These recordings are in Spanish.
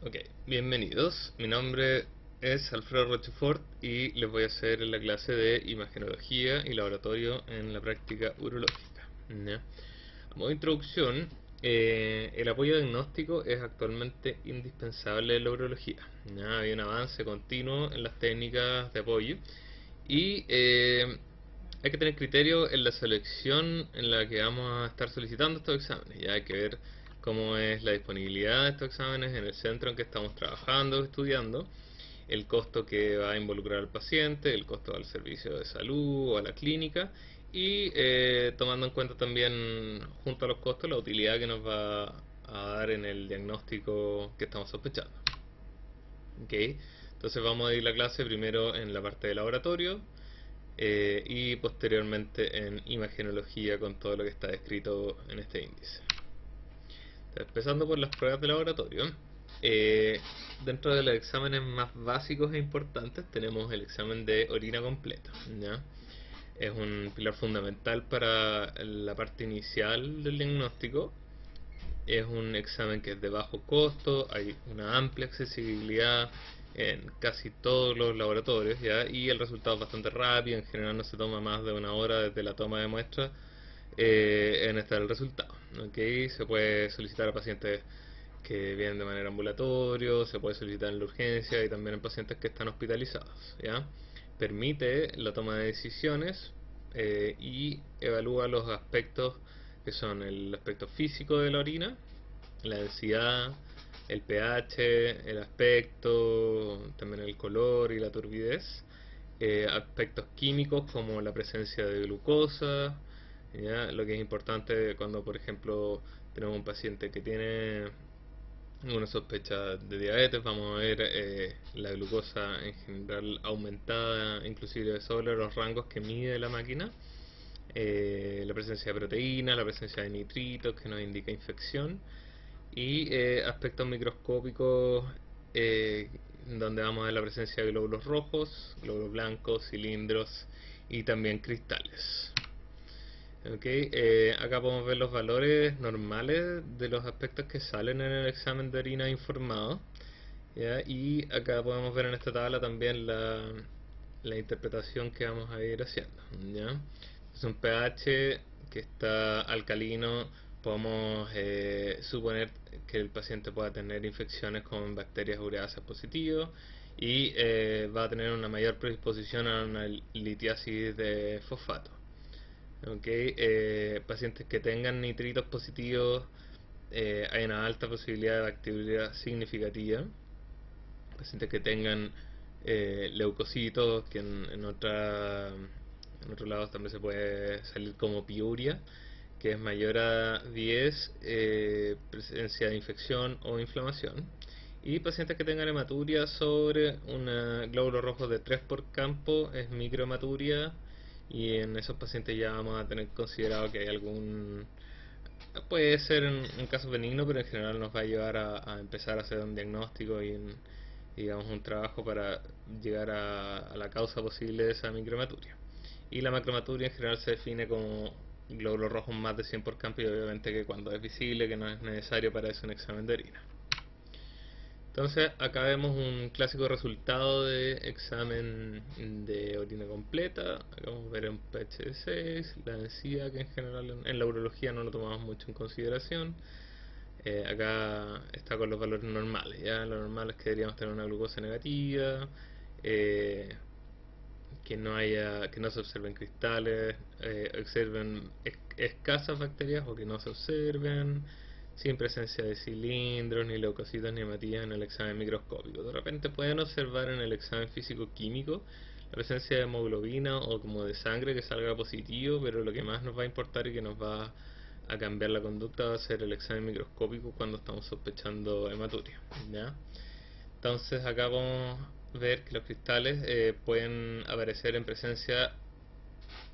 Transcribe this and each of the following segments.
Ok, bienvenidos. Mi nombre es Alfredo Rochefort y les voy a hacer la clase de imagenología y laboratorio en la práctica urológica. ¿Ya? A modo de introducción, el apoyo diagnóstico es actualmente indispensable en la urología. ¿Ya? Hay un avance continuo en las técnicas de apoyo y hay que tener criterio en la selección en la que vamos a estar solicitando estos exámenes. Ya hay que ver cómo es la disponibilidad de estos exámenes en el centro en que estamos trabajando, estudiando, el costo que va a involucrar al paciente, el costo al servicio de salud o a la clínica y tomando en cuenta también junto a los costos la utilidad que nos va a dar en el diagnóstico que estamos sospechando. ¿Ok? Entonces vamos a ir la clase primero en la parte de laboratorio, y posteriormente en imagenología con todo lo que está descrito en este índice. Entonces, empezando por las pruebas de laboratorio, eh, dentro de los exámenes más básicos e importantes tenemos el examen de orina completa. ¿Ya? Es un pilar fundamental para la parte inicial del diagnóstico. Es un examen que es de bajo costo, hay una amplia accesibilidad en casi todos los laboratorios, ¿ya? Y el resultado es bastante rápido, en general no se toma más de una hora desde la toma de muestra en estar el resultado. ¿Ok? Se puede solicitar a pacientes que vienen de manera ambulatorio, se puede solicitar en la urgencia y también en pacientes que están hospitalizados, ¿ya? Permite la toma de decisiones y evalúa los aspectos que son el aspecto físico de la orina, la densidad, el pH, el aspecto, también el color y la turbidez, aspectos químicos como la presencia de glucosa, ¿ya? Lo que es importante cuando, por ejemplo, tenemos un paciente que tiene una sospecha de diabetes, vamos a ver la glucosa en general aumentada, inclusive sobre los rangos que mide la máquina, la presencia de proteína, la presencia de nitritos que nos indica infección y aspectos microscópicos donde vamos a ver la presencia de glóbulos rojos, glóbulos blancos, cilindros y también cristales. Okay, acá podemos ver los valores normales de los aspectos que salen en el examen de orina informado, ¿ya? Y acá podemos ver en esta tabla también la interpretación que vamos a ir haciendo, ¿ya? Es un pH que está alcalino, podemos suponer que el paciente pueda tener infecciones con bacterias ureasas positivas y va a tener una mayor predisposición a una litiasis de fosfato. Okay, pacientes que tengan nitritos positivos, hay una alta posibilidad de bacteriuria significativa. Pacientes que tengan leucocitos, que en otros lados también se puede salir como piuria, que es mayor a 10, presencia de infección o inflamación. Y pacientes que tengan hematuria sobre un glóbulo rojo de 3 por campo es microhematuria, y en esos pacientes ya vamos a tener considerado que hay algún... Puede ser un caso benigno, pero en general nos va a llevar a empezar a hacer un diagnóstico y digamos un trabajo para llegar a la causa posible de esa micromaturia. Y la macromaturia en general se define como glóbulos rojos más de 100 por campo, y obviamente que cuando es visible, que no es necesario para eso un examen de orina. Entonces acá vemos un clásico resultado de examen de orina completa. Acá vamos a ver un pH de 6, la densidad, que en general en la urología no lo tomamos mucho en consideración. Acá está con los valores normales, ya lo normal es que deberíamos tener una glucosa negativa, eh, que no se observen cristales, observen escasas bacterias o que no se observen, sin presencia de cilindros, ni leucocitos, ni hematías en el examen microscópico. De repente pueden observar en el examen físico-químico la presencia de hemoglobina o como de sangre que salga positivo, pero lo que más nos va a importar y que nos va a cambiar la conducta va a ser el examen microscópico cuando estamos sospechando hematuria, ¿ya? Entonces acá vamos a ver que los cristales pueden aparecer en presencia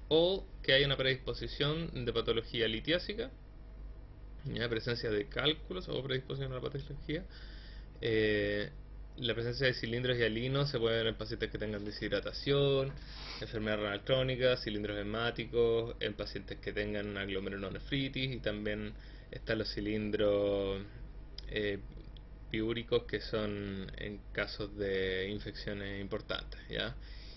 o que hay una predisposición de patología litiásica, ¿ya? Presencia de cálculos o predisposición a la patología. Eh, la presencia de cilindros y hialinos se puede ver en pacientes que tengan deshidratación, enfermedad renal crónica, cilindros hemáticos, en pacientes que tengan una glomerulonefritis, y también están los cilindros eh, antipiúricos que son en casos de infecciones importantes, ¿ya?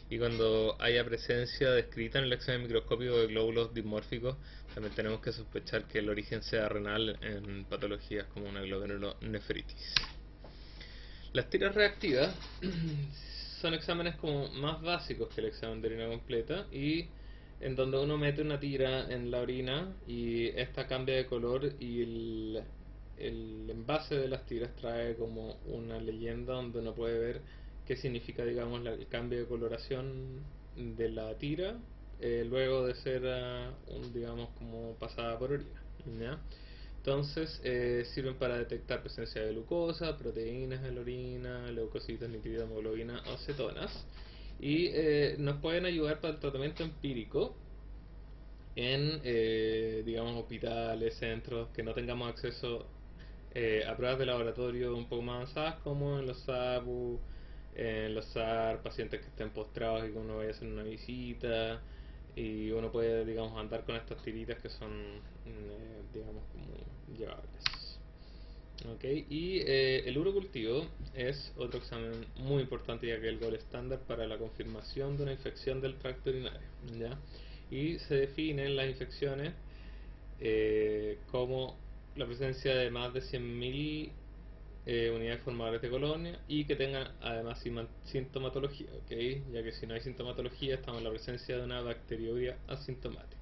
Y cuando haya presencia descrita en el examen microscópico de glóbulos dimórficos, también tenemos que sospechar que el origen sea renal en patologías como una glomerulonefritis. Las tiras reactivas son exámenes como más básicos que el examen de orina completa y en donde uno mete una tira en la orina y esta cambia de color y el envase de las tiras trae como una leyenda donde uno puede ver qué significa, digamos, el cambio de coloración de la tira luego de ser, digamos, como pasada por orina, ¿ya? Entonces, sirven para detectar presencia de glucosa, proteínas en la orina, leucocitos, nitridohemoglobina o cetonas. Y nos pueden ayudar para el tratamiento empírico en, digamos, hospitales, centros que no tengamos acceso a pruebas de laboratorio un poco más avanzadas, como en los SAPU, en los SAR, pacientes que estén postrados y que uno vaya a hacer una visita y uno puede, digamos, andar con estas tiritas que son, digamos, como llevables. Ok, y el urocultivo es otro examen muy importante ya que es el gold estándar para la confirmación de una infección del tracto urinario, ¿ya? Y se definen las infecciones como la presencia de más de 100.000 unidades formadoras de colonia y que tengan además sintomatología, ¿okay? Ya que si no hay sintomatología estamos en la presencia de una bacteriuria asintomática.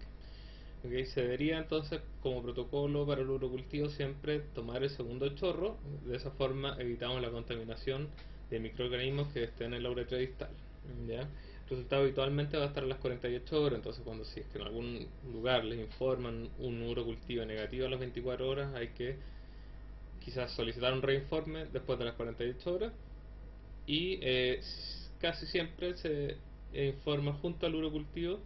¿Okay? Se debería entonces, como protocolo para el urocultivo, siempre tomar el segundo chorro, de esa forma evitamos la contaminación de microorganismos que estén en la uretra distal, ¿ya? El resultado habitualmente va a estar a las 48 horas, entonces cuando si es que en algún lugar les informan un urocultivo negativo a las 24 horas, hay que quizás solicitar un reinforme después de las 48 horas y casi siempre se informa junto al urocultivo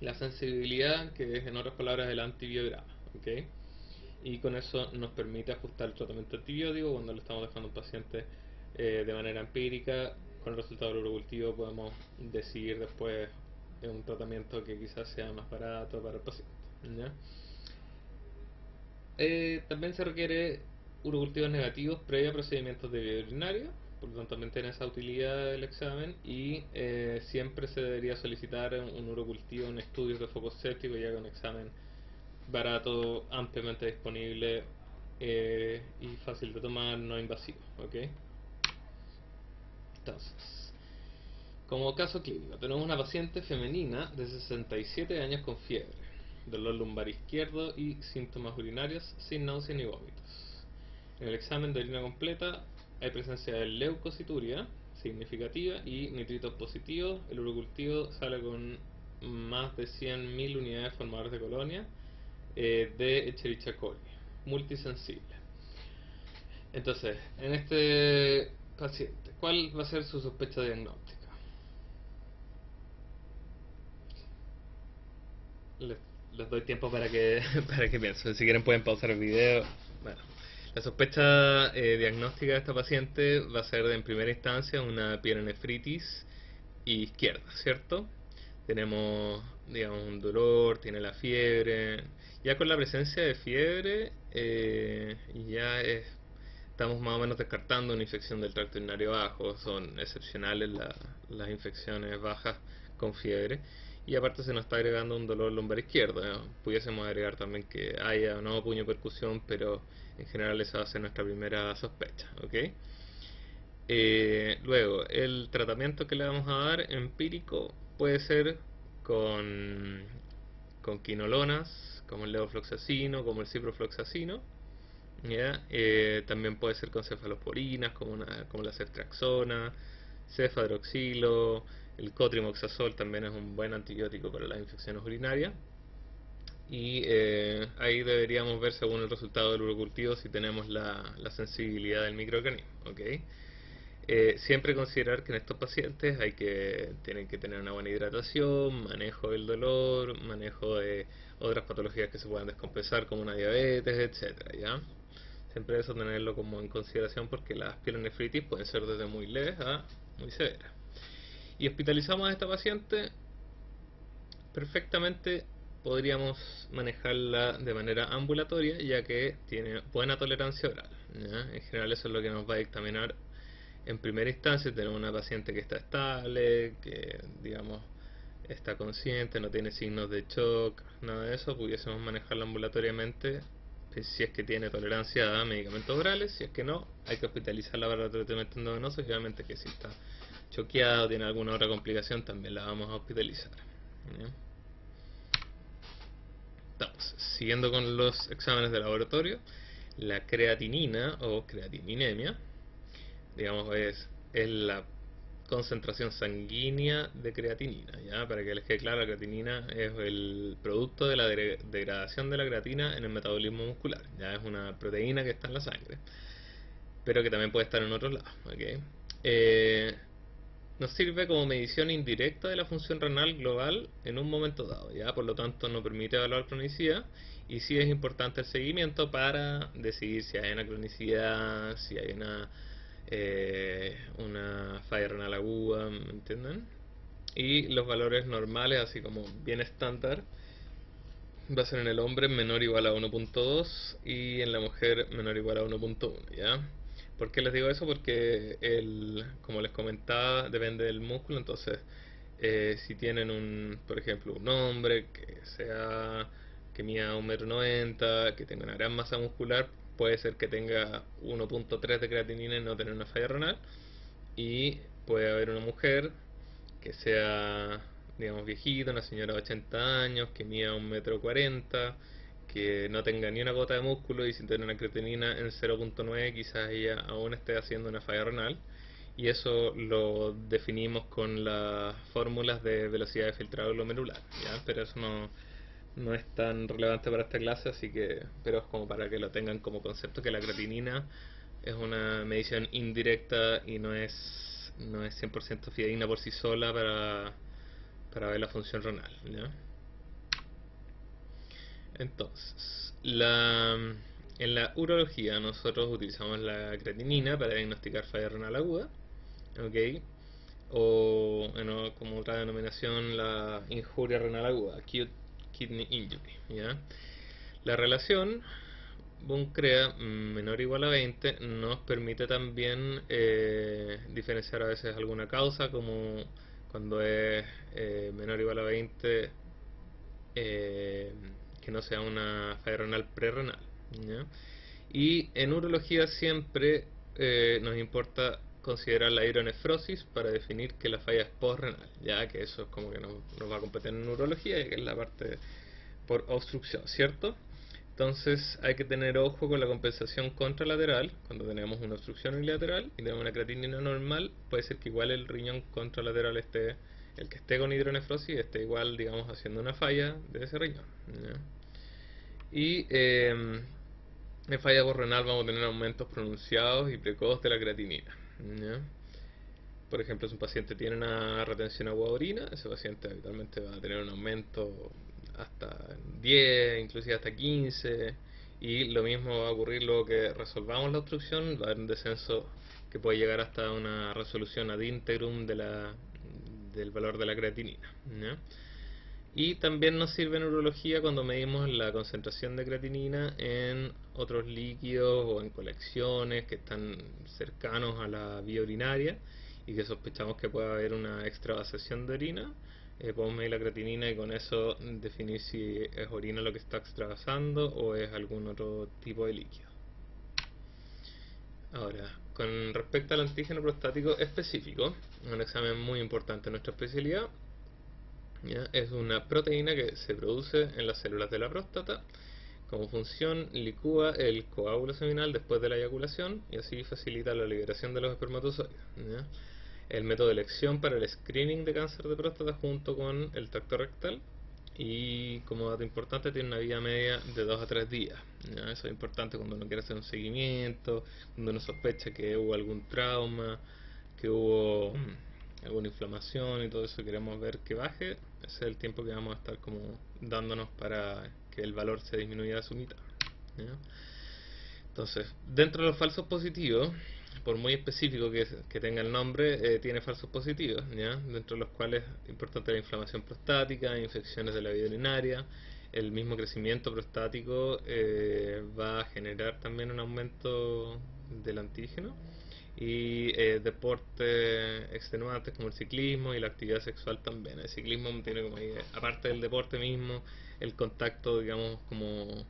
la sensibilidad, que es en otras palabras el antibiograma, ¿ok? Y con eso nos permite ajustar el tratamiento antibiótico cuando le estamos dejando a un paciente de manera empírica. Con el resultado del urocultivo podemos decidir después un tratamiento que quizás sea más barato para el paciente, ¿ya? También se requiere urocultivos negativos previo a procedimientos de vía urinaria, por lo tanto también tiene esa utilidad del examen y siempre se debería solicitar un urocultivo en estudios de foco séptico ya que un examen barato, ampliamente disponible y fácil de tomar, no invasivo, ¿ok? Entonces, como caso clínico, tenemos una paciente femenina de 67 años con fiebre, dolor lumbar izquierdo y síntomas urinarios sin náuseas ni vómitos. En el examen de orina completa hay presencia de leucocituria significativa y nitritos positivos. El urocultivo sale con más de 100.000 unidades formadoras de colonia de Escherichia coli, multisensible. Entonces, en este paciente, ¿cuál va a ser su sospecha diagnóstica? Les, les doy tiempo para que, para que piensen. Si quieren pueden pausar el video. Bueno, la sospecha diagnóstica de esta paciente va a ser en primera instancia una pielonefritis izquierda, ¿cierto? Tenemos, digamos, un dolor, tiene la fiebre. Ya con la presencia de fiebre, ya estamos más o menos descartando una infección del tracto urinario bajo. Son excepcionales las infecciones bajas con fiebre. Y aparte se nos está agregando un dolor lumbar izquierdo, ¿no? Pudiésemos agregar también que haya o no puño percusión, pero en general esa va a ser nuestra primera sospecha, ¿ok? Luego, el tratamiento que le vamos a dar empírico puede ser con, con quinolonas, como el levofloxacino, como el ciprofloxacino, ¿ya? También puede ser con cefalosporinas, como la ceftriaxona, cefadroxilo, el cotrimoxazol también es un buen antibiótico para las infecciones urinarias. Y ahí deberíamos ver según el resultado del urocultivo si tenemos la sensibilidad del microorganismo, ¿ok? Siempre considerar que en estos pacientes tienen que tener una buena hidratación, manejo del dolor, manejo de otras patologías que se puedan descompensar como una diabetes, etcétera, ¿ya? Siempre eso tenerlo como en consideración porque las pielonefritis pueden ser desde muy leves a muy severas. Y hospitalizamos a esta paciente, perfectamente podríamos manejarla de manera ambulatoria ya que tiene buena tolerancia oral. ¿ya? En general eso es lo que nos va a dictaminar en primera instancia. Tenemos una paciente que está estable, que digamos está consciente, no tiene signos de shock, nada de eso, pudiésemos manejarla ambulatoriamente si es que tiene tolerancia a medicamentos orales. Si es que no, hay que hospitalizarla para tratamiento endovenoso, y obviamente que si está choqueado, tiene alguna otra complicación, también la vamos a hospitalizar. ¿Ya? Estamos siguiendo con los exámenes de laboratorio. La creatinina o creatininemia, digamos, es la concentración sanguínea de creatinina, ¿ya? Para que les quede claro, la creatinina es el producto de la degradación de la creatina en el metabolismo muscular, ya es una proteína que está en la sangre, pero que también puede estar en otros lados, ¿ok? Eh, Nos sirve como medición indirecta de la función renal global en un momento dado, ¿ya? Por lo tanto, no permite evaluar cronicidad, y sí es importante el seguimiento para decidir si hay una cronicidad, si hay una falla renal aguda, ¿me entienden? Y los valores normales, así como bien estándar, va a ser en el hombre menor o igual a 1.2 y en la mujer menor o igual a 1.1, ¿ya? ¿Por qué les digo eso? Porque como les comentaba, depende del músculo. Entonces, si tienen por ejemplo, un hombre que mida 1,90 m, que tenga una gran masa muscular, puede ser que tenga 1.3 de creatinina y no tener una falla renal. Y puede haber una mujer que sea, digamos, viejita, una señora de 80 años, que mida 1,40 m, que no tenga ni una gota de músculo y sin tener una creatinina en 0.9, quizás ella aún esté haciendo una falla renal. Y eso lo definimos con las fórmulas de velocidad de filtrado glomerular, ¿ya? Pero eso no es tan relevante para esta clase, así que, pero es como para que lo tengan como concepto, que la creatinina es una medición indirecta y no es 100% fidedigna por sí sola para ver la función renal, ¿ya? Entonces, en la urología nosotros utilizamos la creatinina para diagnosticar falla renal aguda, ¿ok? O como otra denominación, la injuria renal aguda, acute kidney injury, ¿ya? La relación Buncrea menor o igual a 20 nos permite también diferenciar a veces alguna causa, como cuando es menor o igual a 20, eh, que no sea una falla renal prerrenal, ¿ya? Y en urología siempre nos importa considerar la hidronefrosis para definir que la falla es postrenal, ya que eso es como que nos va a competir en urología, y que es la parte por obstrucción, ¿cierto? Entonces hay que tener ojo con la compensación contralateral. Cuando tenemos una obstrucción unilateral y tenemos una creatinina normal, puede ser que igual el riñón contralateral el que esté con hidronefrosis, esté igual, digamos, haciendo una falla de ese riñón, ¿ya? Y en falla renal vamos a tener aumentos pronunciados y precoz de la creatinina, ¿ya? Por ejemplo, si un paciente tiene una retención agua de orina, ese paciente habitualmente va a tener un aumento hasta 10, inclusive hasta 15, y lo mismo va a ocurrir luego que resolvamos la obstrucción, va a haber un descenso que puede llegar hasta una resolución ad integrum del valor de la creatinina, ¿ya? Y también nos sirve en urología cuando medimos la concentración de creatinina en otros líquidos o en colecciones que están cercanos a la vía urinaria y que sospechamos que pueda haber una extravasación de orina. Podemos medir la creatinina y con eso definir si es orina lo que está extravasando o es algún otro tipo de líquido. Ahora, con respecto al antígeno prostático específico, un examen muy importante en nuestra especialidad, ¿ya? Es una proteína que se produce en las células de la próstata. Como función, licúa el coágulo seminal después de la eyaculación y así facilita la liberación de los espermatozoides, ¿ya? El método de elección para el screening de cáncer de próstata junto con el tracto rectal, y como dato importante tiene una vida media de 2 a 3 días, ¿ya? Eso es importante cuando uno quiere hacer un seguimiento, cuando uno sospecha que hubo algún trauma, que hubo alguna inflamación y todo eso, queremos ver que baje. Ese es el tiempo que vamos a estar como dándonos para que el valor se disminuya a su mitad, ¿ya? Entonces, dentro de los falsos positivos, por muy específico que tenga el nombre, tiene falsos positivos, ¿ya? Dentro de los cuales es importante la inflamación prostática, infecciones de la vía urinaria, el mismo crecimiento prostático va a generar también un aumento del antígeno. Y deportes extenuantes como el ciclismo y la actividad sexual también. El ciclismo tiene como ahí, aparte del deporte mismo, el contacto, digamos, como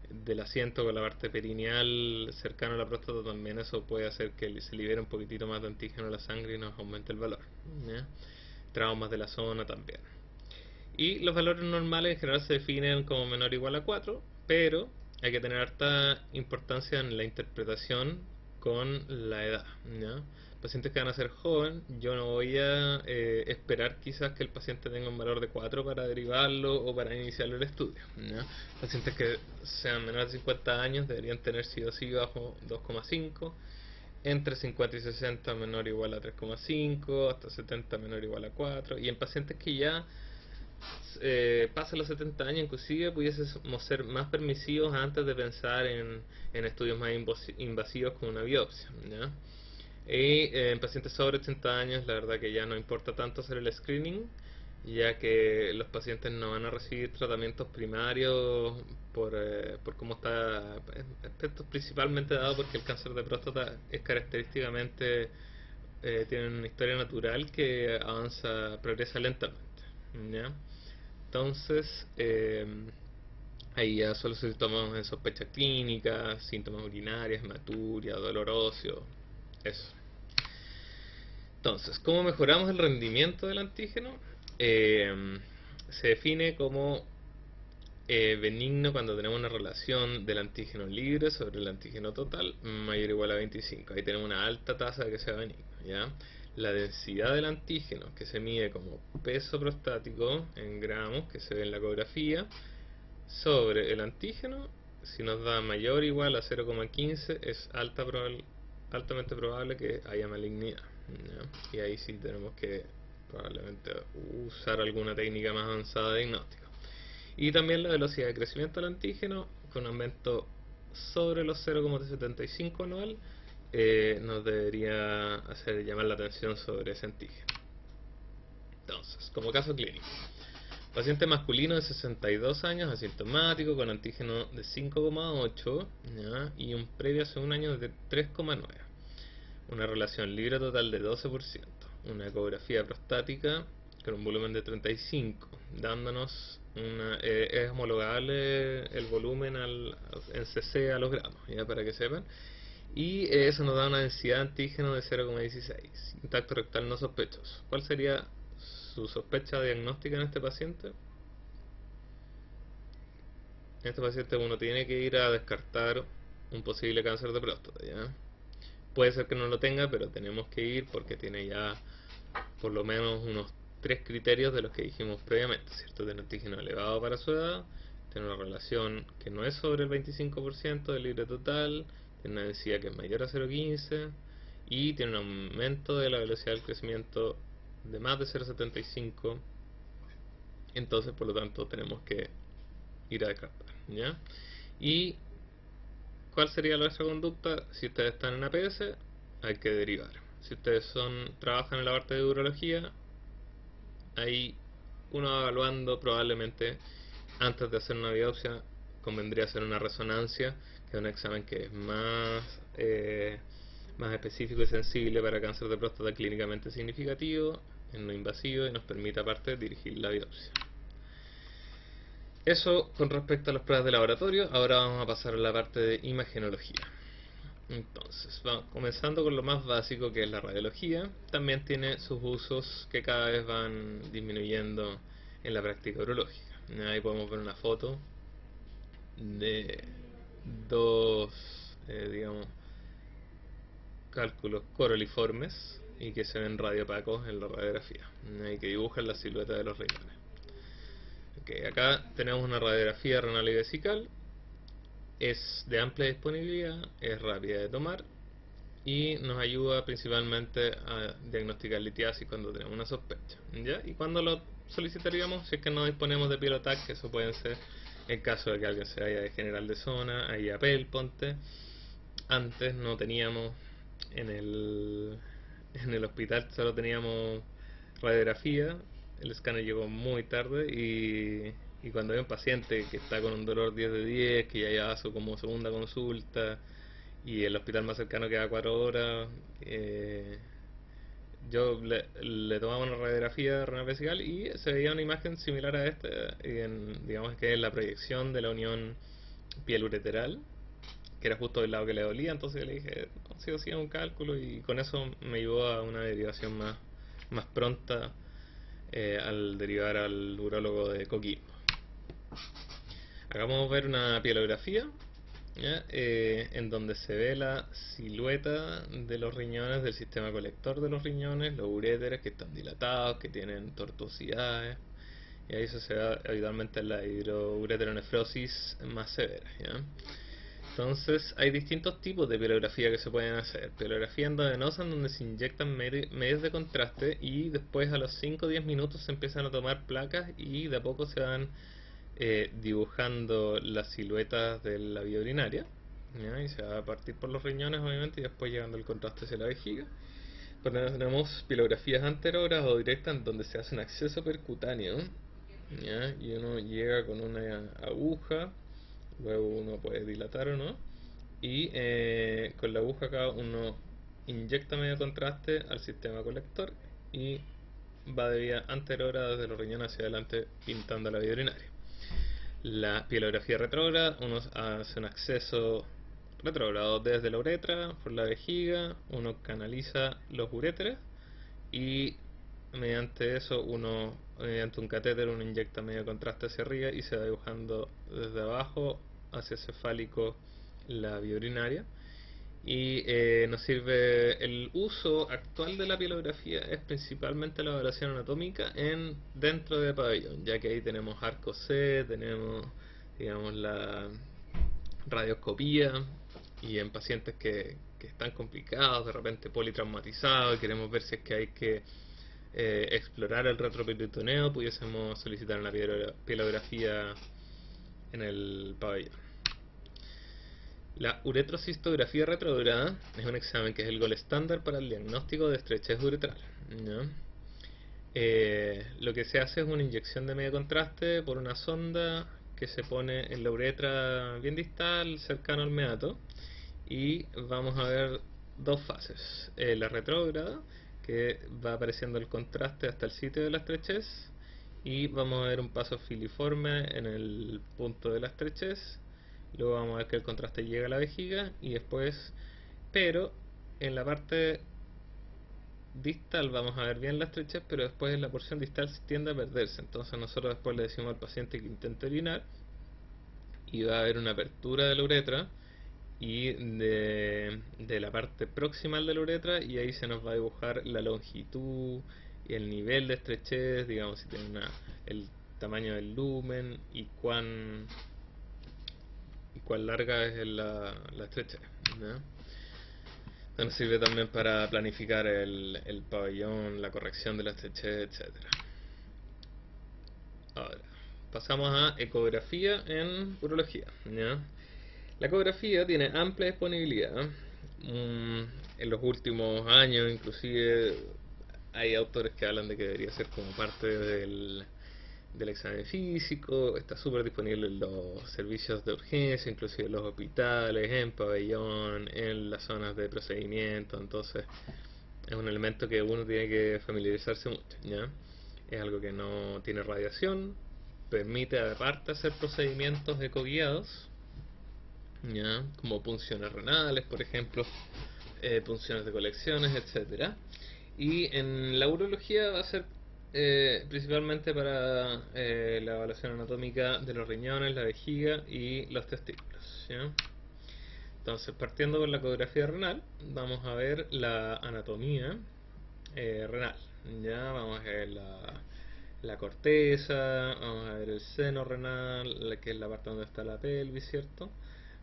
del asiento con la parte perineal cercano a la próstata también, eso puede hacer que se libere un poquitito más de antígeno a la sangre y nos aumente el valor, ¿ya? Traumas de la zona también. Y los valores normales en general se definen como menor o igual a 4, pero hay que tener harta importancia en la interpretación con la edad, ¿ya? Pacientes que van a ser joven, yo no voy a esperar quizás que el paciente tenga un valor de 4 para derivarlo o para iniciarlo el estudio, ¿ya? Pacientes que sean menores de 50 años deberían tener sí o sí bajo 2,5, entre 50 y 60 menor o igual a 3,5, hasta 70 menor o igual a 4, y en pacientes que ya pasa los 70 años, inclusive pudiésemos ser más permisivos antes de pensar en estudios más invasivos como una biopsia, ¿ya? Y en pacientes sobre 80 años, la verdad que ya no importa tanto hacer el screening, ya que los pacientes no van a recibir tratamientos primarios por cómo está, esto es principalmente dado porque el cáncer de próstata es característicamente, tiene una historia natural que avanza, progresa lentamente, ¿ya? Entonces, ahí ya solo se toman en sospecha clínica, síntomas urinarios, hematuria, dolor óseo, eso. Entonces, ¿cómo mejoramos el rendimiento del antígeno? Se define como benigno cuando tenemos una relación del antígeno libre sobre el antígeno total mayor o igual a 25. Ahí tenemos una alta tasa de que sea benigno, ¿ya? La densidad del antígeno, que se mide como peso prostático en gramos, que se ve en la ecografía, sobre el antígeno, si nos da mayor o igual a 0,15, es altamente probable que haya malignidad, ¿ya? Y ahí sí tenemos que probablemente usar alguna técnica más avanzada de diagnóstico. Y también la velocidad de crecimiento del antígeno, con un aumento sobre los 0,75 anual, nos debería hacer llamar la atención sobre ese antígeno. Entonces, como caso clínico, paciente masculino de 62 años, asintomático, con antígeno de 5,8, ¿ya? Y un previo hace un año de 3,9. Una relación libre total de 12%. Una ecografía prostática con un volumen de 35, dándonos es homologable el volumen en cc a los gramos, ya para que sepan. Y eso nos da una densidad de antígeno de 0,16. Intacto rectal no sospechoso. ¿Cuál sería su sospecha diagnóstica en este paciente? En este paciente uno tiene que ir a descartar un posible cáncer de próstata, ¿ya? Puede ser que no lo tenga, pero tenemos que ir porque tiene ya por lo menos unos 3 criterios de los que dijimos previamente, ¿cierto? Tiene antígeno elevado para su edad, tiene una relación que no es sobre el 25% del libre total, tiene una densidad que es mayor a 0,15 y tiene un aumento de la velocidad del crecimiento de más de 0,75. Entonces, por lo tanto, tenemos que ir a descartar, ¿ya? Y ¿cuál sería nuestra conducta? Si ustedes están en APS, hay que derivar. Si ustedes trabajan en la parte de urología, ahí uno va evaluando probablemente antes de hacer una biopsia, convendría hacer una resonancia, que es un examen que es más específico y sensible para cáncer de próstata clínicamente significativo, no invasivo y nos permite aparte dirigir la biopsia. Eso con respecto a las pruebas de laboratorio. Ahora vamos a pasar a la parte de imagenología. Entonces, vamos comenzando con lo más básico, que es la radiología. También tiene sus usos que cada vez van disminuyendo en la práctica urológica. Ahí podemos ver una foto de dos, digamos, cálculos coroliformes y que se ven radiopacos en la radiografía, y que dibujan la silueta de los riñones. Okay, acá tenemos una radiografía renal y vesical. Es de amplia disponibilidad, es rápida de tomar y nos ayuda principalmente a diagnosticar litiasis cuando tenemos una sospecha, ¿ya? Y cuando lo solicitaríamos, si es que no disponemos de pilotac, que eso puede ser en caso de que alguien se vaya de general de zona, ahí a PEL, ponte. Antes no teníamos en el hospital, solo teníamos radiografía, el escáner llegó muy tarde Y cuando hay un paciente que está con un dolor 10 de 10, que ya lleva su como segunda consulta, y el hospital más cercano queda 4 horas, le tomaba una radiografía renal vesical y se veía una imagen similar a esta, digamos que es la proyección de la unión piel-ureteral, que era justo del lado que le dolía. Entonces le dije, no, sí o sí es un cálculo, y con eso me llevó a una derivación más pronta, al derivar al urólogo de Coquimbo. Acá vamos a ver una pielografía, ¿ya? En donde se ve la silueta de los riñones, del sistema colector de los riñones, los uréteres que están dilatados, que tienen tortuosidades, y ahí eso se ve habitualmente en la hidroureteronefrosis más severa, ¿ya? Entonces hay distintos tipos de pielografía que se pueden hacer. Pielografía endovenosa, en donde se inyectan medios de contraste y después a los 5 o 10 minutos se empiezan a tomar placas y de a poco se van dibujando las siluetas de la vía urinaria, ¿ya? Y se va a partir por los riñones obviamente, y después llegando el contraste hacia la vejiga. Pero tenemos pilografías anteroras o directas, en donde se hace un acceso percutáneo, ¿ya? Y uno llega con una aguja, luego uno puede dilatar o no, y con la aguja acá uno inyecta medio contraste al sistema colector y va de vía anterora desde los riñones hacia adelante pintando la vía urinaria. La pielografía retrógrada, uno hace un acceso retrógrado desde la uretra por la vejiga, uno canaliza los uréteres y mediante eso mediante un catéter uno inyecta medio contraste hacia arriba y se va dibujando desde abajo hacia cefálico la vía urinaria. Y nos sirve, el uso actual de la pielografía es principalmente la evaluación anatómica dentro de pabellón, ya que ahí tenemos arco C, tenemos, digamos, la radioscopía, y en pacientes que están complicados, de repente politraumatizados, y queremos ver si es que hay que explorar el retroperitoneo, pudiésemos solicitar una pielografía en el pabellón. La uretrocistografía retrógrada es un examen que es el gold estándar para el diagnóstico de estrechez uretral, ¿no? Lo que se hace es una inyección de medio contraste por una sonda que se pone en la uretra bien distal, cercano al meato, y vamos a ver dos fases. La retrógrada, que va apareciendo el contraste hasta el sitio de la estrechez, y vamos a ver un paso filiforme en el punto de la estrechez. Luego vamos a ver que el contraste llega a la vejiga y después, pero en la parte distal vamos a ver bien la estrechez, pero después en la porción distal tiende a perderse. Entonces nosotros después le decimos al paciente que intente orinar y va a haber una apertura de la uretra y de la parte proximal de la uretra, y ahí se nos va a dibujar la longitud y el nivel de estrechez, digamos si tiene el tamaño del lumen y cuán larga es la estrechez, ¿no? Nos sirve también para planificar el pabellón, la corrección de la estrechez, etcétera. Ahora, pasamos a ecografía en urología, ¿ya? La ecografía tiene amplia disponibilidad. En los últimos años, inclusive, hay autores que hablan de que debería ser como parte del examen físico. Está súper disponible en los servicios de urgencia, inclusive en los hospitales, en pabellón, en las zonas de procedimiento. Entonces, es un elemento que uno tiene que familiarizarse mucho, ¿ya? Es algo que no tiene radiación, permite aparte hacer procedimientos ecoguiados, ¿ya? Como punciones renales, por ejemplo, punciones de colecciones, etcétera. Y en la urología va a ser principalmente para la evaluación anatómica de los riñones, la vejiga y los testículos, ¿ya? Entonces, partiendo con la ecografía renal, vamos a ver la anatomía renal. Ya vamos a ver la corteza, vamos a ver el seno renal, que es la parte donde está la pelvis, ¿cierto?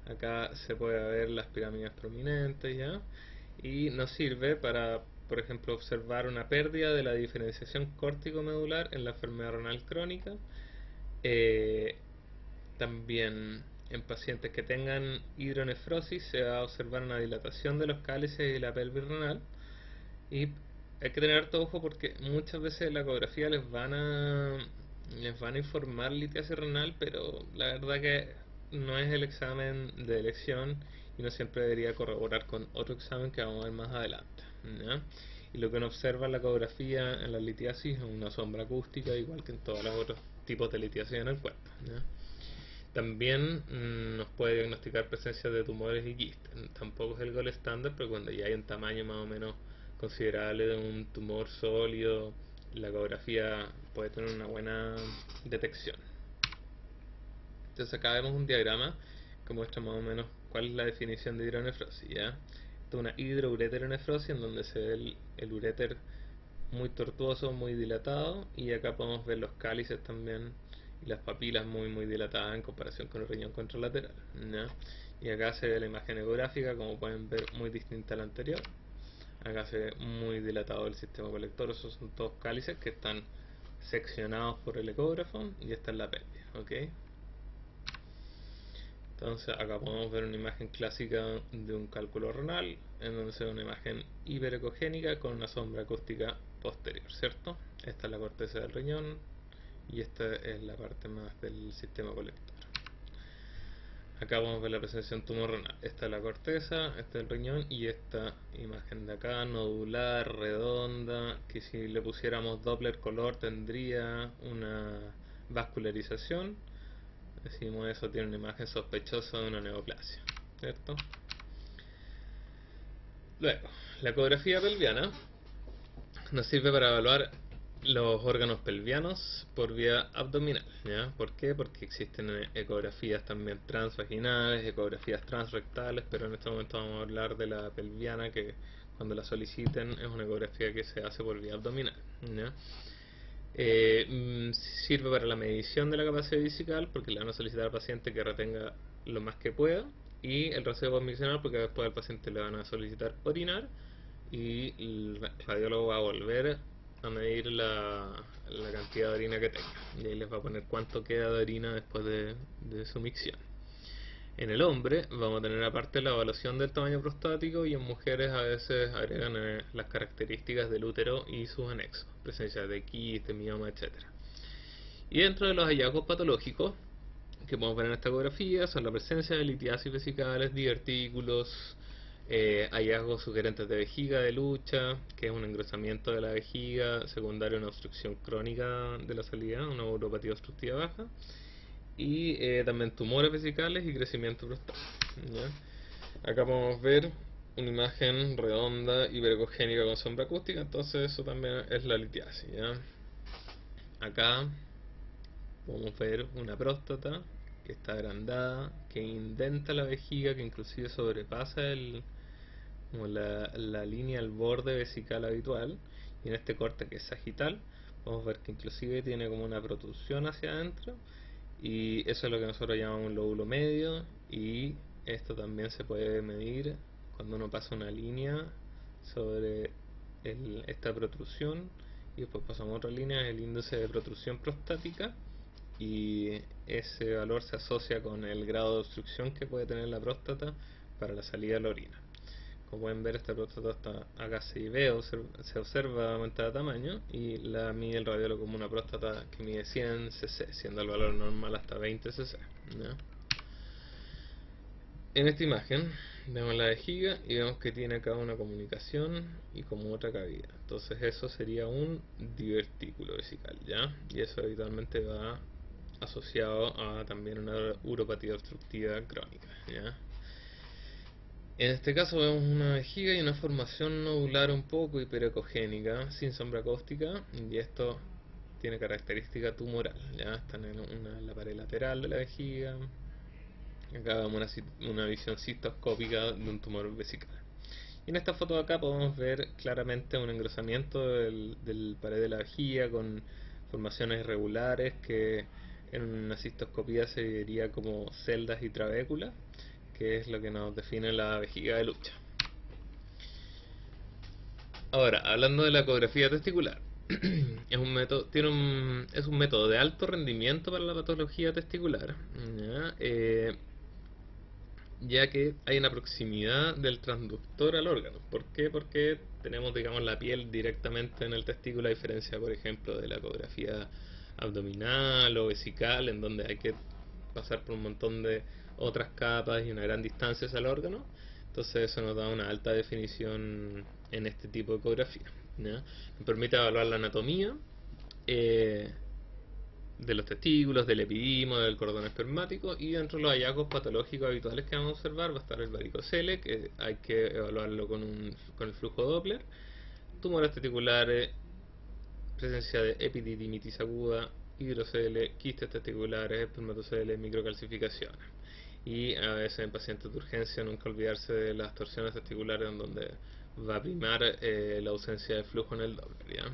Acá se puede ver las pirámides prominentes, ¿ya? Y nos sirve para, por ejemplo, observar una pérdida de la diferenciación córtico-medular en la enfermedad renal crónica. Eh, También en pacientes que tengan hidronefrosis se va a observar una dilatación de los cálices y la pelvis renal. Y hay que tener harto ojo porque muchas veces en la ecografía les van a les van a informar litiasis renal, pero la verdad que no es el examen de elección y no siempre debería corroborar con otro examen que vamos a ver más adelante, ¿ya? Y lo que uno observa en la ecografía en la litiasis es una sombra acústica, igual que en todos los otros tipos de litiasis en el cuerpo, ¿ya? También nos puede diagnosticar presencia de tumores y quistes. Tampoco es el gol estándar, pero cuando ya hay un tamaño más o menos considerable de un tumor sólido, la ecografía puede tener una buena detección. Entonces acá vemos un diagrama que muestra más o menos cuál es la definición de hidronefrosis, ¿ya? Esto es una hidroureteronefrosis en donde se ve el uréter muy tortuoso, muy dilatado, y acá podemos ver los cálices también y las papilas muy dilatadas en comparación con el riñón contralateral, ¿ya? Y acá se ve la imagen ecográfica, como pueden ver, muy distinta a la anterior. Acá se ve muy dilatado el sistema colector. Esos son todos cálices que están seccionados por el ecógrafo, y esta es la pelvis, ¿ok? Entonces acá podemos ver una imagen clásica de un cálculo renal, en donde se ve una imagen hiperecogénica con una sombra acústica posterior, ¿cierto? Esta es la corteza del riñón y esta es la parte más del sistema colector. Acá vamos a ver la presencia de un tumor renal. Esta es la corteza, este es el riñón, y esta imagen de acá, nodular, redonda, que si le pusiéramos Doppler color tendría una vascularización. Decimos eso, tiene una imagen sospechosa de una neoplasia, ¿cierto? Luego, la ecografía pelviana nos sirve para evaluar los órganos pelvianos por vía abdominal, ¿ya? ¿Por qué? Porque existen ecografías también transvaginales, ecografías transrectales, pero en este momento vamos a hablar de la pelviana, que cuando la soliciten es una ecografía que se hace por vía abdominal, ¿ya? Sirve para la medición de la capacidad vesical, porque le van a solicitar al paciente que retenga lo más que pueda, y el raseo postmiccional, porque después al paciente le van a solicitar orinar y el radiólogo va a volver a medir la cantidad de orina que tenga, y ahí les va a poner cuánto queda de orina después de su micción. En el hombre vamos a tener aparte la evaluación del tamaño prostático, y en mujeres a veces agregan las características del útero y sus anexos, presencia de quiste, mioma, etcétera. Y dentro de los hallazgos patológicos que podemos ver en esta ecografía son la presencia de litiasis vesicales, divertículos, hallazgos sugerentes de vejiga de lucha, que es un engrosamiento de la vejiga secundario a una obstrucción crónica de la salida, una uropatía obstructiva baja, y también tumores vesicales y crecimiento prostático, ¿ya? Acá podemos ver una imagen redonda hiperecogénica con sombra acústica, entonces eso también es la litiasis, ¿ya? Acá podemos ver una próstata que está agrandada, que indenta la vejiga, que inclusive sobrepasa como la línea al borde vesical habitual, y en este corte que es sagital podemos ver que inclusive tiene como una protrusión hacia adentro, y eso es lo que nosotros llamamos un lóbulo medio, y esto también se puede medir cuando uno pasa una línea sobre esta protrusión, y después pasamos a otra línea, el índice de protrusión prostática, y ese valor se asocia con el grado de obstrucción que puede tener la próstata para la salida de la orina. Como pueden ver, esta próstata está acá se observa aumentada de tamaño, y la mide el radiólogo como una próstata que mide 100 cc, siendo el valor normal hasta 20 cc, ¿no? En esta imagen vemos la vejiga y vemos que tiene acá una comunicación y como otra cavidad. Entonces eso sería un divertículo vesical, ¿ya? Y eso habitualmente va asociado a también una uropatía obstructiva crónica, ¿ya? En este caso vemos una vejiga y una formación nodular un poco hiperecogénica, sin sombra acústica, y esto tiene característica tumoral, ¿ya? Están en la pared lateral de la vejiga. Acá vemos una visión cistoscópica de un tumor vesical. Y en esta foto de acá podemos ver claramente un engrosamiento del pared de la vejiga con formaciones irregulares que en una cistoscopía se vería como celdas y trabéculas, que es lo que nos define la vejiga de lucha. Ahora, hablando de la ecografía testicular, es un método, es un método de alto rendimiento para la patología testicular, ¿ya? Ya que hay una proximidad del transductor al órgano. ¿Por qué? Porque tenemos, digamos, la piel directamente en el testículo, a diferencia, por ejemplo, de la ecografía abdominal o vesical, en donde hay que pasar por un montón de otras capas y una gran distancia hacia el órgano. Entonces eso nos da una alta definición en este tipo de ecografía, ¿ya? Me permite evaluar la anatomía eh, de los testículos, del epidimo, del cordón espermático, y dentro de los hallazgos patológicos habituales que vamos a observar va a estar el varicocele, que hay que evaluarlo con el flujo Doppler, tumores testiculares, presencia de epididimitis aguda, hidrocele, quistes testiculares, espermatocele, microcalcificaciones. Y a veces en pacientes de urgencia nunca olvidarse de las torsiones testiculares, en donde va a primar la ausencia de flujo en el Doppler, ¿ya?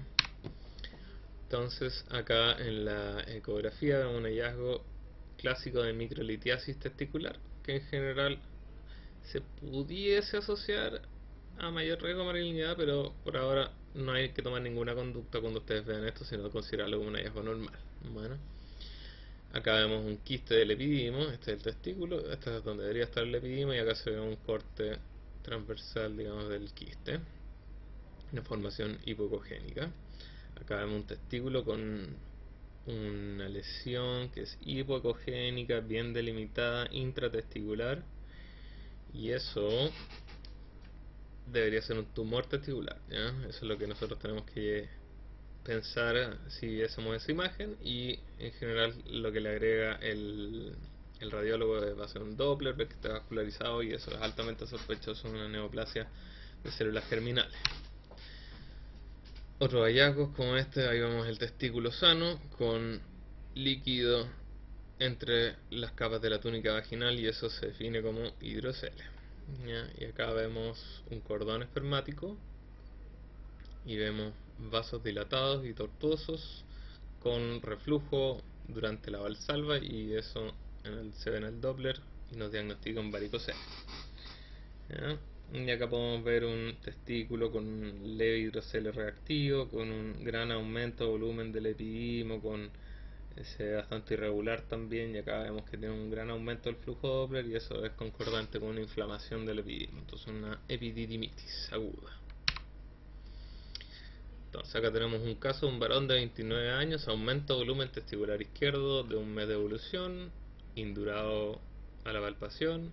Entonces acá en la ecografía vemos un hallazgo clásico de microlitiasis testicular, que en general se pudiese asociar a mayor riesgo de malignidad, pero por ahora no hay que tomar ninguna conducta cuando ustedes vean esto, sino considerarlo como un hallazgo normal. Bueno, acá vemos un quiste del epidimo, este es el testículo, este es donde debería estar el epidimo, y acá se ve un corte transversal, digamos, del quiste, una formación hipocogénica. Acá vemos un testículo con una lesión que es hipoecogénica, bien delimitada, intratesticular, y eso debería ser un tumor testicular, ¿ya? Eso es lo que nosotros tenemos que pensar si viésemos esa imagen, y en general lo que le agrega el radiólogo va a ser un Doppler, ver que está vascularizado, y eso es altamente sospechoso en una neoplasia de células germinales. Otros hallazgos como este, ahí vemos el testículo sano con líquido entre las capas de la túnica vaginal, y eso se define como hidrocele, ¿ya? Y acá vemos un cordón espermático y vemos vasos dilatados y tortuosos con reflujo durante la valsalva, y eso se ve en el Doppler y nos diagnostica un varicocele, ¿ya? Y acá podemos ver un testículo con un leve hidrocele reactivo, con un gran aumento de volumen del epidimo, con ese bastante irregular también, y acá vemos que tiene un gran aumento del flujo Doppler, y eso es concordante con una inflamación del epidimo, entonces una epididimitis aguda. Entonces acá tenemos un caso de un varón de 29 años, aumento de volumen testicular izquierdo de un mes de evolución, indurado a la palpación,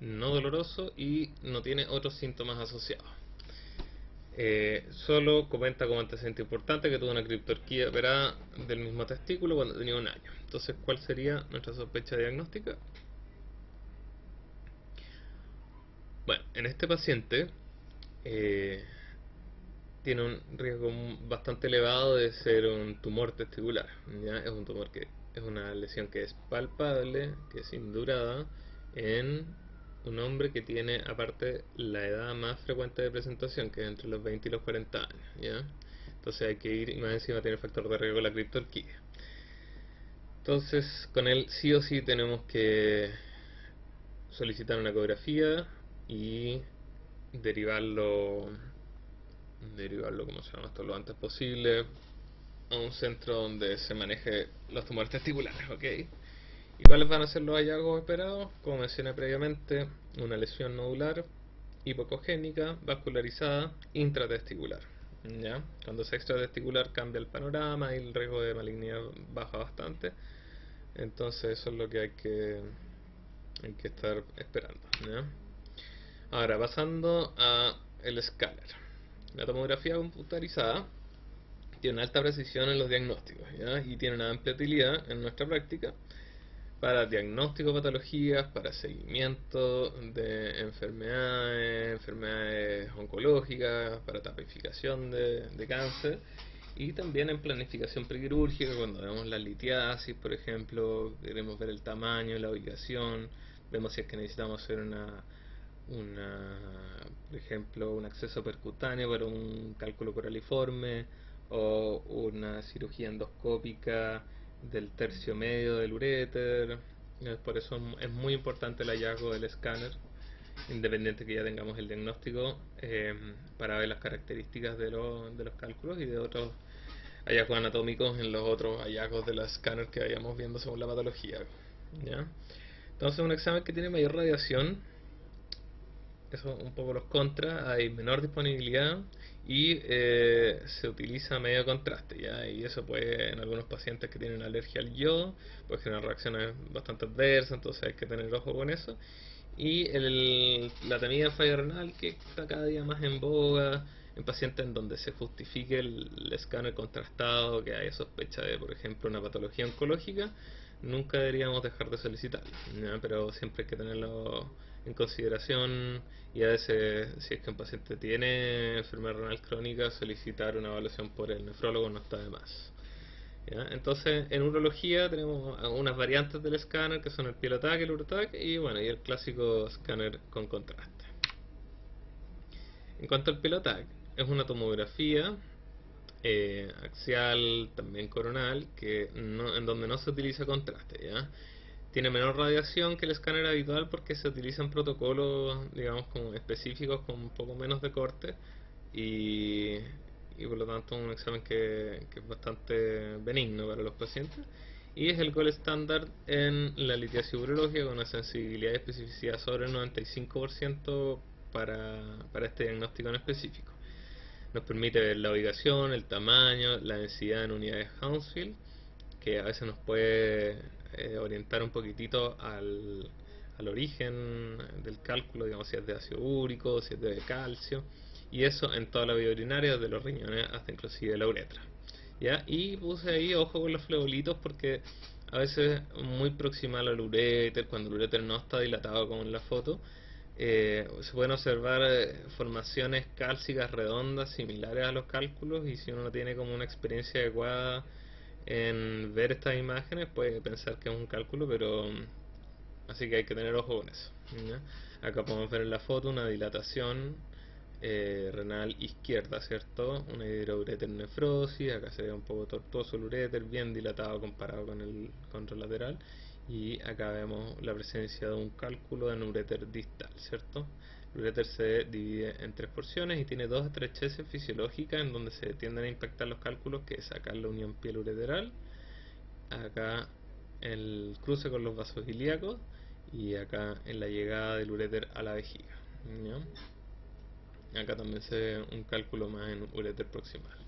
no doloroso y no tiene otros síntomas asociados. Solo comenta como antecedente importante que tuvo una criptorquía operada del mismo testículo cuando tenía un año. Entonces, ¿cuál sería nuestra sospecha diagnóstica? Bueno, en este paciente eh, tiene un riesgo bastante elevado de ser un tumor testicular, ¿ya? Es un tumor que es una lesión que es palpable, que es indurada en un hombre que tiene aparte la edad más frecuente de presentación, que es entre los 20 y los 40 años, ¿ya? Entonces hay que ir, y más encima tiene el factor de riesgo de la criptorquía. Entonces con él sí o sí tenemos que solicitar una ecografía y derivarlo, ¿cómo se llama esto?, lo antes posible a un centro donde se maneje los tumores testiculares, ¿ok? ¿Y cuáles van a ser los hallazgos esperados? Como mencioné previamente, una lesión nodular, hipocogénica, vascularizada, intratesticular, ¿ya? Cuando es extratesticular cambia el panorama y el riesgo de malignidad baja bastante. Entonces eso es lo que hay que estar esperando, ¿ya? Ahora, pasando a el escáner. La tomografía computarizada tiene una alta precisión en los diagnósticos, ¿ya? Y tiene una amplia utilidad en nuestra práctica para diagnóstico de patologías, para seguimiento de enfermedades oncológicas, para tipificación de cáncer, y también en planificación prequirúrgica, cuando vemos la litiasis, por ejemplo, queremos ver el tamaño, la ubicación, vemos si es que necesitamos hacer por ejemplo, un acceso percutáneo para un cálculo coraliforme, o una cirugía endoscópica del tercio medio del uréter. Por eso es muy importante el hallazgo del escáner, independiente que ya tengamos el diagnóstico, para ver las características de los cálculos y de otros hallazgos anatómicos en los otros hallazgos de los escáner que vayamos viendo según la patología, ¿ya? Entonces, un examen que tiene mayor radiación eso un poco los contras: hay menor disponibilidad y se utiliza medio contraste, ¿ya? Y eso puede, en algunos pacientes que tienen alergia al yodo, puede generar reacciones bastante adversas, entonces hay que tener ojo con eso. Y la temida falla renal, que está cada día más en boga en pacientes en donde se justifique el escáner contrastado, que haya sospecha de, por ejemplo, una patología oncológica, nunca deberíamos dejar de solicitarlo, ¿ya? Pero siempre hay que tenerlo en consideración, y a veces, si es que un paciente tiene enfermedad renal crónica, solicitar una evaluación por el nefrólogo no está de más. ¿Ya? Entonces, en urología tenemos unas variantes del escáner que son el Pilotac, el Urotac y bueno, y el clásico escáner con contraste. En cuanto al Pilotac, es una tomografía axial, también coronal, en donde no se utiliza contraste, ¿ya? Tiene menor radiación que el escáner habitual porque se utilizan protocolos, digamos, como específicos con un poco menos de corte, y, y por lo tanto un examen que es bastante benigno para los pacientes. Y es el gold estándar en la litiasis urológica, con una sensibilidad y especificidad sobre el 95% para este diagnóstico en específico. Nos permite ver la ubicación, el tamaño, la densidad en unidades Hounsfield, que a veces nos puede orientar un poquitito al origen del cálculo, digamos, si es de ácido úrico, si es de calcio, y eso en toda la vía urinaria, desde los riñones hasta inclusive la uretra. ¿Ya? Y puse ahí ojo con los fleolitos, porque a veces muy proximal al uréter, cuando el uréter no está dilatado como en la foto, se pueden observar formaciones cálcicas redondas similares a los cálculos, y si uno no tiene como una experiencia adecuada en ver estas imágenes puede pensar que es un cálculo, pero así que hay que tener ojo con eso, ¿ya? Acá podemos ver en la foto una dilatación renal izquierda, ¿cierto? Una hidroureter nefrosis, acá se ve un poco tortuoso el uréter, bien dilatado comparado con el contralateral, y acá vemos la presencia de un cálculo de uréter distal, ¿cierto? El uréter se divide en tres porciones y tiene dos estrecheces fisiológicas en donde se tienden a impactar los cálculos, que es acá en la unión piel ureteral, acá el cruce con los vasos ilíacos, y acá en la llegada del uréter a la vejiga, ¿ya? Acá también se ve un cálculo más en uréter proximal.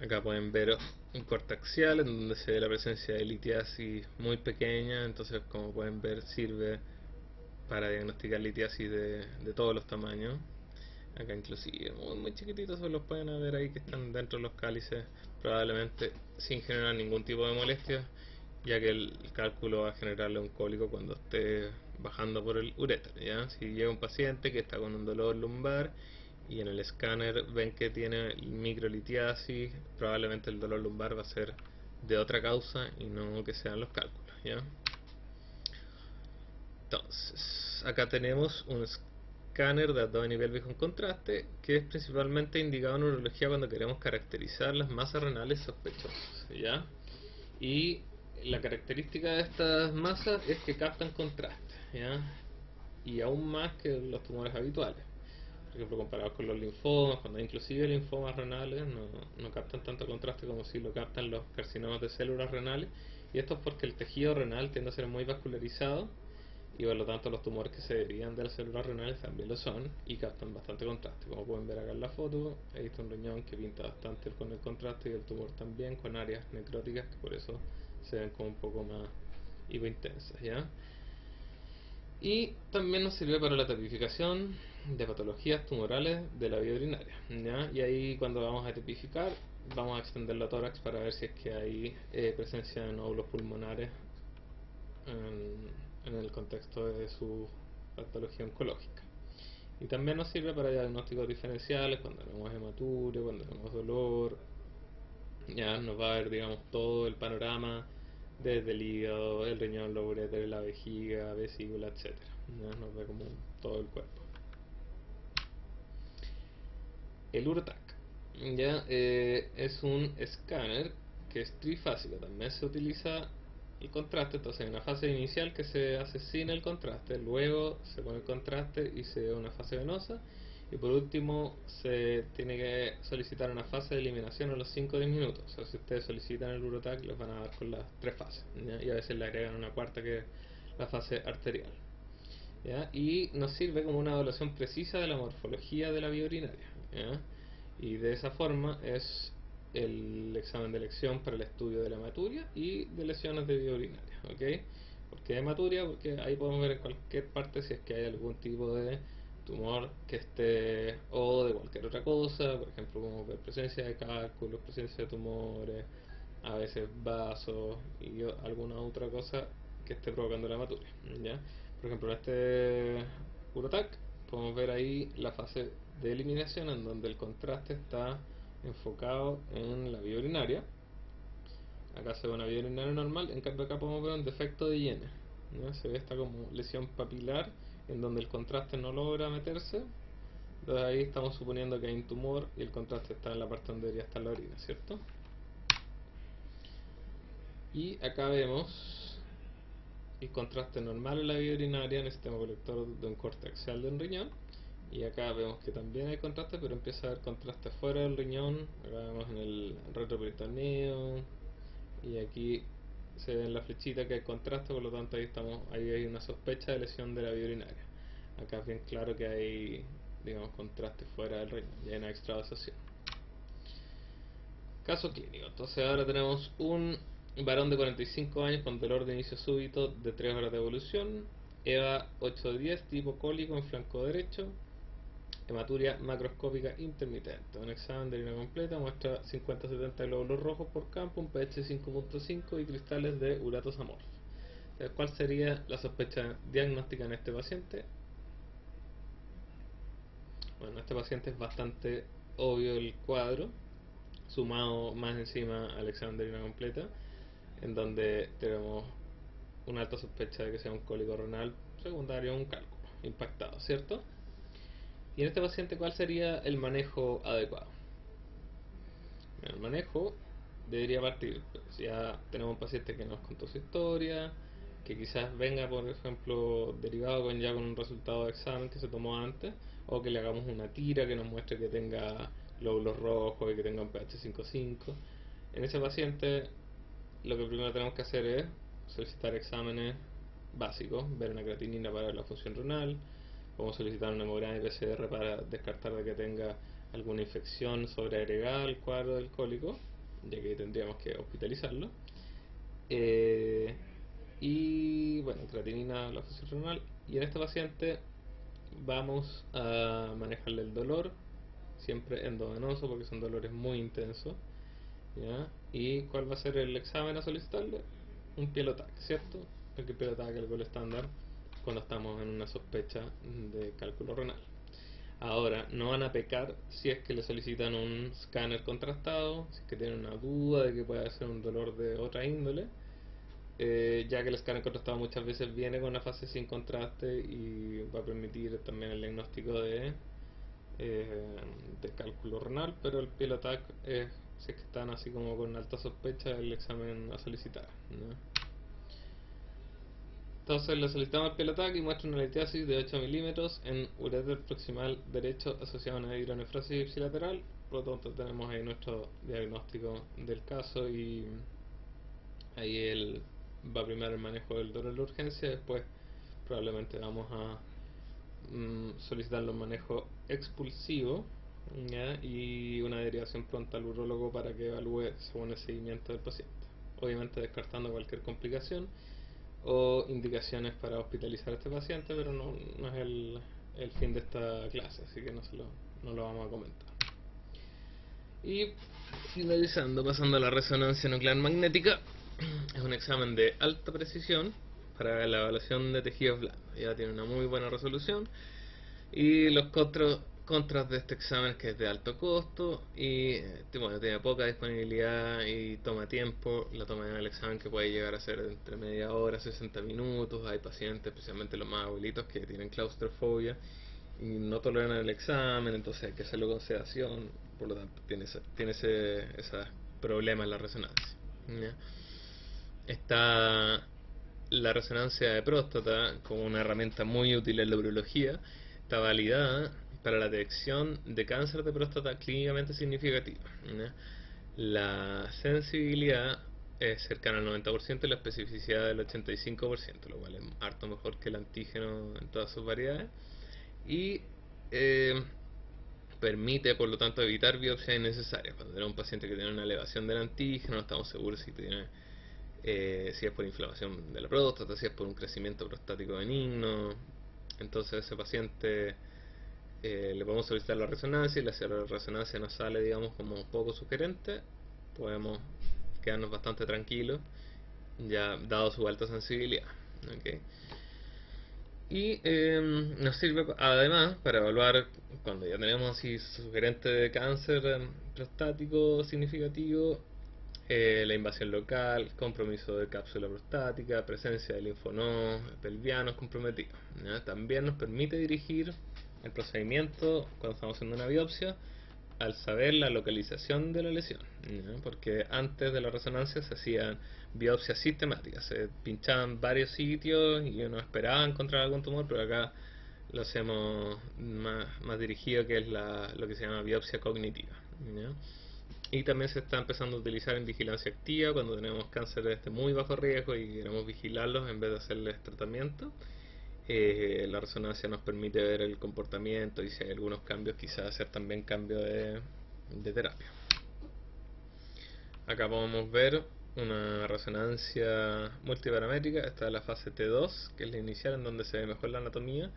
Acá pueden ver un corte axial en donde se ve la presencia de litiasis muy pequeña, entonces como pueden ver sirve para diagnosticar litiasis de todos los tamaños. Acá inclusive muy chiquititos se los pueden ver ahí, que están dentro de los cálices, probablemente sin generar ningún tipo de molestia, ya que el cálculo va a generarle un cólico cuando esté bajando por el uréter, ¿ya? Si llega un paciente que está con un dolor lumbar y en el escáner ven que tiene microlitiasis, probablemente el dolor lumbar va a ser de otra causa y no que sean los cálculos, ¿ya? Entonces, acá tenemos un escáner de abdomen y pelvis con contraste, que es principalmente indicado en urología cuando queremos caracterizar las masas renales sospechosas, ¿ya? Y la característica de estas masas es que captan contraste, ¿ya? Y aún más que los tumores habituales. Por ejemplo, comparados con los linfomas, cuando inclusive linfomas renales no captan tanto contraste como si lo captan los carcinomas de células renales. Y esto es porque el tejido renal tiende a ser muy vascularizado, y por lo tanto los tumores que se derivan de las células renales también lo son y captan bastante contraste. Como pueden ver acá en la foto, he visto un riñón que pinta bastante con el contraste, y el tumor también, con áreas necróticas que por eso se ven como un poco más hipointensas, ¿ya? Y también nos sirve para la tipificación de patologías tumorales de la vía urinaria, ¿ya? Y ahí, cuando vamos a tipificar, vamos a extender la tórax para ver si es que hay presencia de nódulos pulmonares en el contexto de su patología oncológica. Y también nos sirve para diagnósticos diferenciales, cuando tenemos hematuria, cuando tenemos dolor, ya nos va a ver, digamos, todo el panorama desde el hígado, el riñón, la uretra, la vejiga, vesícula, etcétera. Ya nos ve como todo el cuerpo. El Urotac, ya es un escáner que es trifásico. También se utiliza el contraste, entonces hay una fase inicial que se hace sin el contraste, luego se pone el contraste y se da una fase venosa, y por último se tiene que solicitar una fase de eliminación a los 5 o 10 minutos. O sea, si ustedes solicitan el Urotac, les van a dar con las tres fases, ¿ya? Y a veces le agregan una cuarta, que es la fase arterial. ¿ya? Y nos sirve como una evaluación precisa de la morfología de la vía urinaria, ¿ya? Y de esa forma es el examen de elección para el estudio de la hematuria y de lesiones de vía urinaria, ¿ok? ¿Por qué hematuria? Porque ahí podemos ver en cualquier parte si es que hay algún tipo de tumor que esté, o de cualquier otra cosa, por ejemplo, como ver presencia de cálculos, presencia de tumores, a veces vasos y alguna otra cosa que esté provocando la hematuria, ¿ya? Por ejemplo, en este Urotac podemos ver ahí la fase de eliminación en donde el contraste está enfocado en la vía urinaria. Acá se ve una vía urinaria normal, en cambio acá podemos ver un defecto de Jenner, ¿ya? Se ve esta como lesión papilar en donde el contraste no logra meterse. Entonces ahí estamos suponiendo que hay un tumor y el contraste está en la parte donde debería estar la orina, ¿cierto? Y acá vemos el contraste normal en la vía urinaria en el sistema colector de un corte axial de un riñón. Y acá vemos que también hay contraste, pero empieza a haber contraste fuera del riñón. Acá vemos en el retroperitoneo. Y aquí se ve en la flechita que hay contraste, por lo tanto ahí hay una sospecha de lesión de la vía urinaria. Acá es bien claro que hay, digamos, contraste fuera del riñón, ya hay una extravasación. Caso clínico. Entonces ahora tenemos un varón de 45 años con dolor de inicio súbito de 3 horas de evolución, EVA 8 de 10, tipo cólico en flanco derecho, hematuria macroscópica intermitente. Un examen de orina completa muestra 50-70 glóbulos rojos por campo, un pH 5.5 y cristales de uratos amorfos. Entonces, ¿cuál sería la sospecha diagnóstica en este paciente? Bueno, en este paciente es bastante obvio el cuadro, sumado más encima al examen de orina completa, en donde tenemos una alta sospecha de que sea un cólico renal secundario a un cálculo impactado, ¿cierto? Y en este paciente, ¿cuál sería el manejo adecuado? El manejo debería partir, pues, ya tenemos un paciente que nos contó su historia, que quizás venga, por ejemplo, derivado ya con un resultado de examen que se tomó antes, o que le hagamos una tira que nos muestre que tenga glóbulos rojos y que tenga un pH 5.5. En ese paciente, lo que primero tenemos que hacer es solicitar exámenes básicos, ver una creatinina para ver la función renal, podemos solicitar una hemograma y PCR para descartar de que tenga alguna infección sobreagregada al cuadro del cólico, ya que tendríamos que hospitalizarlo. Eh, y bueno, creatinina, la función renal. Y en este paciente vamos a manejarle el dolor, siempre endovenoso porque son dolores muy intensos. ¿Ya? ¿Y cuál va a ser el examen a solicitarle? Un Piel-O-Tag, ¿cierto? Porque el Piel-O-Tag es el gol estándar cuando estamos en una sospecha de cálculo renal. Ahora, no van a pecar si es que le solicitan un escáner contrastado, si es que tienen una duda de que pueda ser un dolor de otra índole, ya que el escáner contrastado muchas veces viene con una fase sin contraste y va a permitir también el diagnóstico eh, de cálculo renal, pero el Piel-O-Tag es, si es que están así como con alta sospecha, el examen a solicitar, ¿no? Entonces le solicitamos el Piel-O-Tag y muestra una litiasis de 8 milímetros en ureter proximal derecho asociado a una hidronefrosis ipsilateral. Por lo tanto tenemos ahí nuestro diagnóstico del caso y ahí él va primero el manejo del dolor de la urgencia, después probablemente vamos a solicitar un manejo expulsivo, ¿ya? Y una derivación pronta al urólogo para que evalúe según el seguimiento del paciente, obviamente descartando cualquier complicación o indicaciones para hospitalizar a este paciente, pero no es el fin de esta clase, así que no lo vamos a comentar. Y finalizando, pasando a la resonancia nuclear magnética, es un examen de alta precisión para la evaluación de tejidos blandos. Ya tiene una muy buena resolución. Y los contras de este examen es que es de alto costo y bueno, tiene poca disponibilidad y toma tiempo. La toma del examen que puede llegar a ser entre media hora, 60 minutos. Hay pacientes, especialmente los más abuelitos, que tienen claustrofobia y no toleran el examen, entonces hay que hacerlo con sedación. Por lo tanto, tiene ese problema en la resonancia, ¿ya? Está la resonancia de próstata como una herramienta muy útil en la urología. Está validada para la detección de cáncer de próstata clínicamente significativa, ¿ya? La sensibilidad es cercana al 90% y la especificidad del 85%, lo cual es harto mejor que el antígeno en todas sus variedades. Y eh, permite, por lo tanto, evitar biopsias innecesarias. Cuando tenemos un paciente que tiene una elevación del antígeno, no estamos seguros si es por inflamación de la próstata, si es por un crecimiento prostático benigno. Entonces, a ese paciente le podemos solicitar la resonancia, y si la resonancia nos sale, digamos, como poco sugerente, podemos quedarnos bastante tranquilos, ya dado su alta sensibilidad. ¿Okay? Y nos sirve además para evaluar cuando ya tenemos así sugerente de cáncer prostático significativo, la invasión local, compromiso de cápsula prostática, presencia de linfonodos pelvianos comprometidos. ¿Ya? También nos permite dirigir el procedimiento cuando estamos haciendo una biopsia al saber la localización de la lesión, ¿ya? Porque antes de la resonancia se hacían biopsias sistemáticas, se pinchaban varios sitios y uno esperaba encontrar algún tumor, pero acá lo hacemos más dirigido, que es lo que se llama biopsia cognitiva, ¿ya? Y también se está empezando a utilizar en vigilancia activa cuando tenemos cánceres de muy bajo riesgo y queremos vigilarlos en vez de hacerles tratamiento. La resonancia nos permite ver el comportamiento y si hay algunos cambios, quizás hacer también cambio de terapia. Acá podemos ver una resonancia multiparamétrica. Esta es la fase T2, que es la inicial, en donde se ve mejor la anatomía.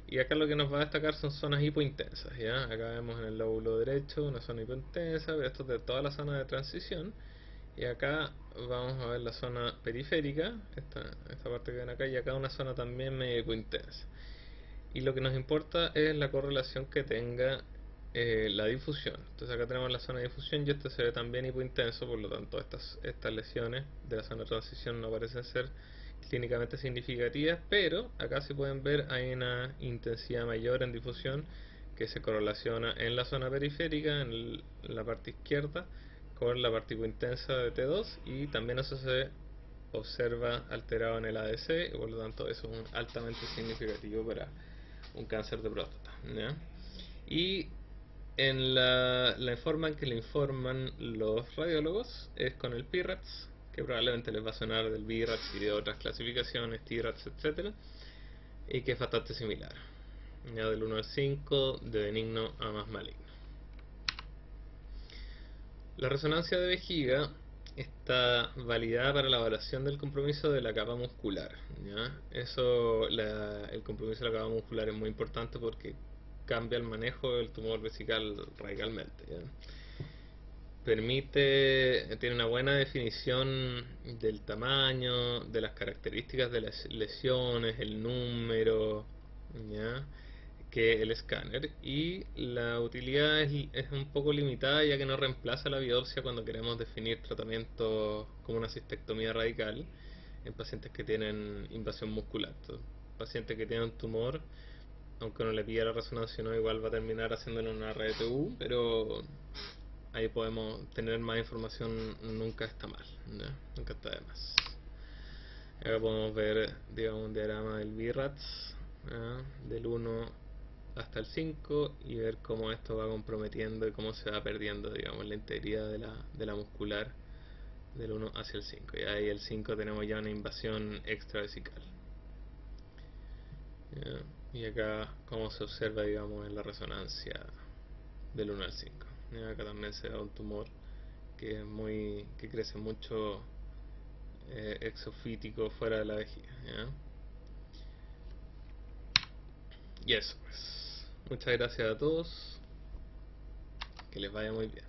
Y acá lo que nos va a destacar son zonas hipointensas, ¿ya? Acá vemos en el lóbulo derecho una zona hipointensa, pero esto es de toda la zona de transición. Y acá vamos a ver la zona periférica, esta parte que ven acá, y acá una zona también medio hipointensa. Y lo que nos importa es la correlación que tenga la difusión. Entonces acá tenemos la zona de difusión y este se ve también hipointenso, por lo tanto estas lesiones de la zona de transición no parecen ser clínicamente significativas, pero acá si pueden ver hay una intensidad mayor en difusión que se correlaciona en la zona periférica, en la parte izquierda, con la parte hipointensa de T2, y también eso se observa alterado en el ADC, y por lo tanto eso es altamente significativo para un cáncer de próstata, ¿ya? Y en la forma en que le informan los radiólogos es con el PIRATS, que probablemente les va a sonar del BIRATS y de otras clasificaciones, TIRATS, etcétera, y que es bastante similar, ya del 1 al 5, de benigno a más maligno. La resonancia de vejiga está validada para la evaluación del compromiso de la capa muscular, ¿ya? El compromiso de la capa muscular es muy importante porque cambia el manejo del tumor vesical radicalmente, ¿ya? Tiene una buena definición del tamaño, de las características de las lesiones, el número, ¿ya? Que el escáner, y la utilidad es un poco limitada, ya que no reemplaza la biopsia cuando queremos definir tratamientos como una cistectomía radical en pacientes que tienen invasión muscular. Entonces, paciente que tiene un tumor, aunque no le pida la resonancia, no, igual va a terminar haciéndole una RTU, pero ahí podemos tener más información, nunca está mal, ¿no? Nunca está de más. Acá podemos ver, digamos, un diagrama del BIRATS, del 1 hasta el 5, y ver cómo esto va comprometiendo y cómo se va perdiendo, digamos, la integridad de la muscular del 1 hacia el 5. Y ahí el 5 tenemos ya una invasión extravesical. ¿Ya? Y acá cómo se observa, digamos, en la resonancia del 1 al 5. ¿Ya? Acá también se da un tumor que crece mucho exofítico fuera de la vejiga, ¿ya? Y eso pues. Muchas gracias a todos. Que les vaya muy bien.